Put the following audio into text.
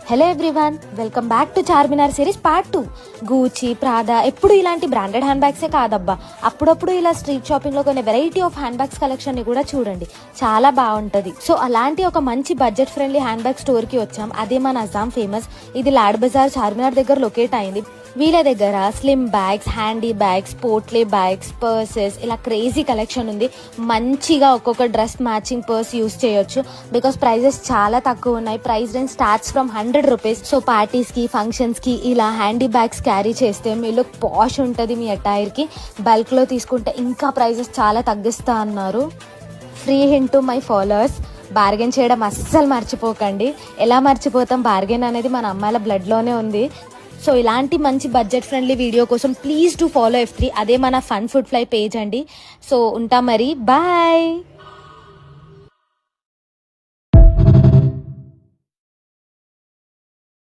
Hello everyone, welcome back to Charminar series part 2. గూచి, ప్రాదా ఎప్పుడు ఇలాంటి branded hand బ్యాగ్సే కాదబ్బా, అప్పుడప్పుడు ఇలా స్ట్రీట్ షాపింగ్లో కొన్ని వెరైటీ ఆఫ్ హ్యాండ్ బ్యాగ్స్ కలెక్షన్ని కూడా చూడండి, చాలా బాగుంటుంది. సో అలాంటి ఒక మంచి బడ్జెట్ ఫ్రెండ్లీ హ్యాండ్ బ్యాగ్ స్టోర్కి వచ్చాం. అదే మన అస్సాం ఫేమస్. ఇది లాడ్ బజార్ చార్మినార్ దగ్గర లొకేట్ అయింది. వీళ్ళ దగ్గర slim bags, handy bags, portable bags, purses ఇలా క్రేజీ కలెక్షన్ ఉంది. మంచిగా ఒక్కొక్క డ్రెస్ మ్యాచింగ్ పర్స్ యూస్ చేయొచ్చు. బికాస్ ప్రైజెస్ చాలా తక్కువ ఉన్నాయి. Price range starts from 100 rupees. So parties కి, ఫంక్షన్స్ కి ఇలా హ్యాండీ బ్యాగ్స్ క్యారీ చేస్తే మీ లుక్ పాష్ ఉంటుంది. మీ అటైర్ కి బల్క్ లో తీసుకుంటే ఇంకా ప్రైజెస్ చాలా తగ్గిస్తా అన్నారు. Free hint to my followers, bargain చేయడం అస్సలు మర్చిపోకండి. ఎలా మర్చిపోతాం, బార్గెన్ అనేది మన అమ్మాయిల బ్లడ్ లోనే ఉంది. సో ఇలాంటి మంచి బడ్జెట్ ఫ్రెండ్లీ వీడియో కోసం ప్లీజ్ టు ఫాలో F3. అదే మన ఫన్ ఫుడ్ ఫ్లై పేజ్ అండి. సో ఉంటాం మరి, బాయ్.